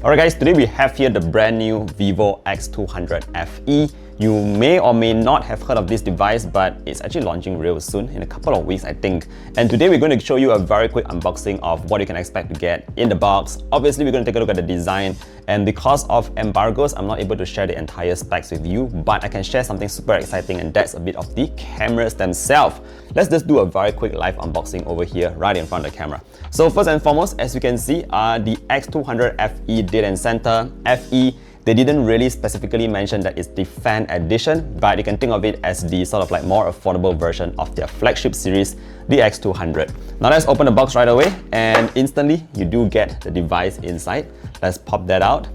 Alright guys, today we have here the brand new vivo X200 FE. You may or may not have heard of this device, but it's actually launching real soon, in a couple of weeks I think. And today we're going to show you a very quick unboxing of what you can expect to get in the box. Obviously we're going to take a look at the design, and because of embargoes, I'm not able to share the entire specs with you, but I can share something super exciting, and that's a bit of the cameras themselves. Let's just do a very quick live unboxing over here, right in front of the camera. So first and foremost, as you can see, the X200 FE Data Center FE. They didn't really specifically mention that it's the fan edition, but you can think of it as the sort of like more affordable version of their flagship series, the X200. Now let's open the box right away, and instantly you do get the device inside. Let's pop that out.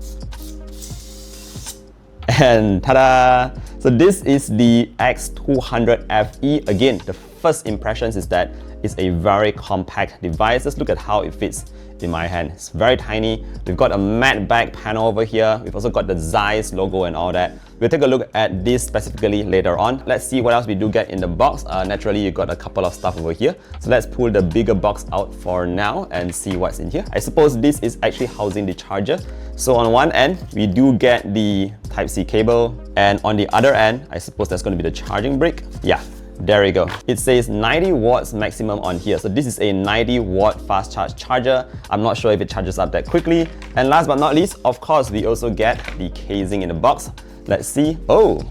And ta-da! So this is the X200 FE. Again, the first impressions is that it's a very compact device. Let's look at how it fits in my hand. It's very tiny. We've got a matte back panel over here. We've also got the Zeiss logo and all that. We'll take a look at this specifically later on. Let's see what else we do get in the box. Naturally, you've got a couple of stuff over here. So let's pull the bigger box out for now and see what's in here. I suppose this is actually housing the charger. So on one end, we do get the Type-C cable, and on the other end, I suppose that's going to be the charging brick. Yeah. There we go. It says 90 watts maximum on here. So this is a 90 watt fast charge charger. I'm not sure if it charges up that quickly. And last but not least, of course, we also get the casing in the box. Let's see. Oh,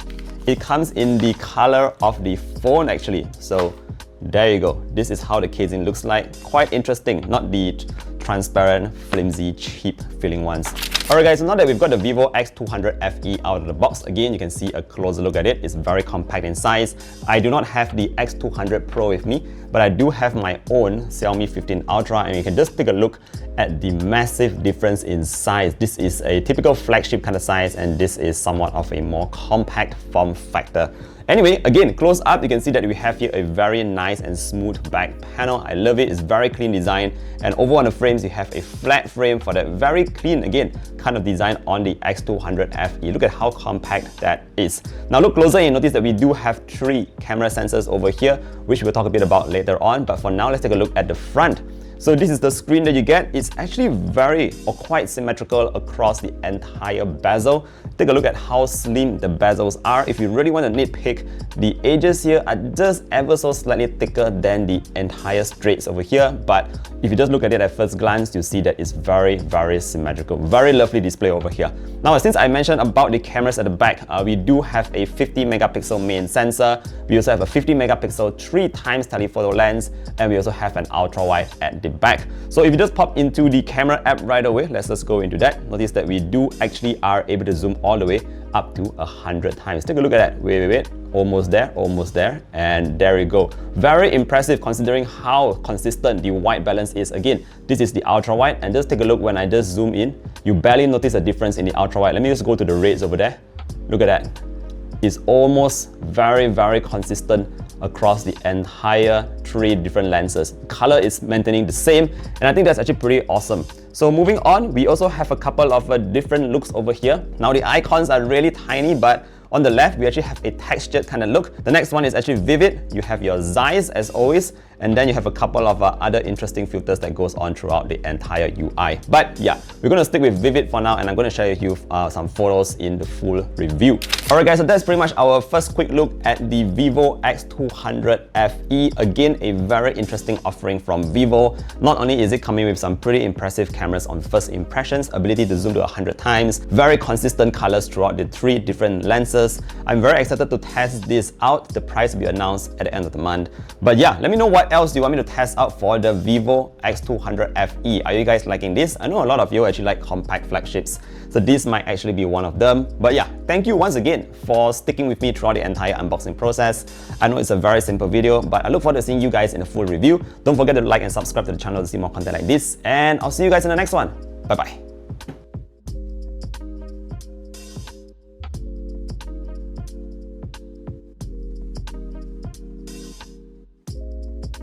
it comes in the color of the phone actually. So there you go. This is how the casing looks like. Quite interesting, not the transparent, flimsy, cheap feeling ones. Alright guys, so now that we've got the vivo X200 FE out of the box, again you can see a closer look at it. It's very compact in size. I do not have the X200 Pro with me, but I do have my own Xiaomi 15 Ultra, and you can just take a look at the massive difference in size. This is a typical flagship kind of size, and this is somewhat of a more compact form factor. Anyway, again, close up, you can see that we have here a very nice and smooth back panel. I love it. It's very clean design. And over on the frames, you have a flat frame for that very clean, again, kind of design on the X200 FE. Look at how compact that is. Now look closer and you notice that we do have 3 camera sensors over here, which we'll talk a bit about later on. But for now, let's take a look at the front. So this is the screen that you get. It's actually quite symmetrical across the entire bezel. Take a look at how slim the bezels are. If you really want to nitpick, the edges here are just ever so slightly thicker than the entire straights over here. But if you just look at it at first glance, you see that it's very symmetrical. Very lovely display over here. Now, since I mentioned about the cameras at the back, we do have a 50 megapixel main sensor. We also have a 50 megapixel 3x telephoto lens, and we also have an ultra wide at the back. So if you just pop into the camera app right away, let's just go into that. Notice that we do actually are able to zoom all the way up to 100 times. Take a look at that. Wait. Almost there, and there we go. Very impressive considering how consistent the white balance is. Again, this is the ultra wide, and just take a look when I just zoom in, you barely notice a difference in the ultra wide. Let me just go to the reds over there. Look at that. It's almost very consistent across the entire 3 different lenses. Color is maintaining the same, and I think that's actually pretty awesome. So moving on, we also have a couple of different looks over here. Now the icons are really tiny, but on the left, we actually have a textured kind of look. The next one is actually vivid. You have your Zeiss as always, and then you have a couple of other interesting filters that goes on throughout the entire UI. But yeah, we're going to stick with vivid for now, and I'm going to share with you some photos in the full review. Alright guys, so that's pretty much our first quick look at the vivo X200 FE. Again, a very interesting offering from Vivo. Not only is it coming with some pretty impressive cameras on first impressions, ability to zoom to 100 times, very consistent colors throughout the 3 different lenses. I'm very excited to test this out. The price will be announced at the end of the month. But yeah, let me know what else you want me to test out for the vivo X200 FE. Are you guys liking this? I know a lot of you actually like compact flagships, so this might actually be one of them. But yeah, thank you once again for sticking with me throughout the entire unboxing process. I know it's a very simple video, but I look forward to seeing you guys in the full review. Don't forget to like and subscribe to the channel to see more content like this, and I'll see you guys in the next one. Bye bye.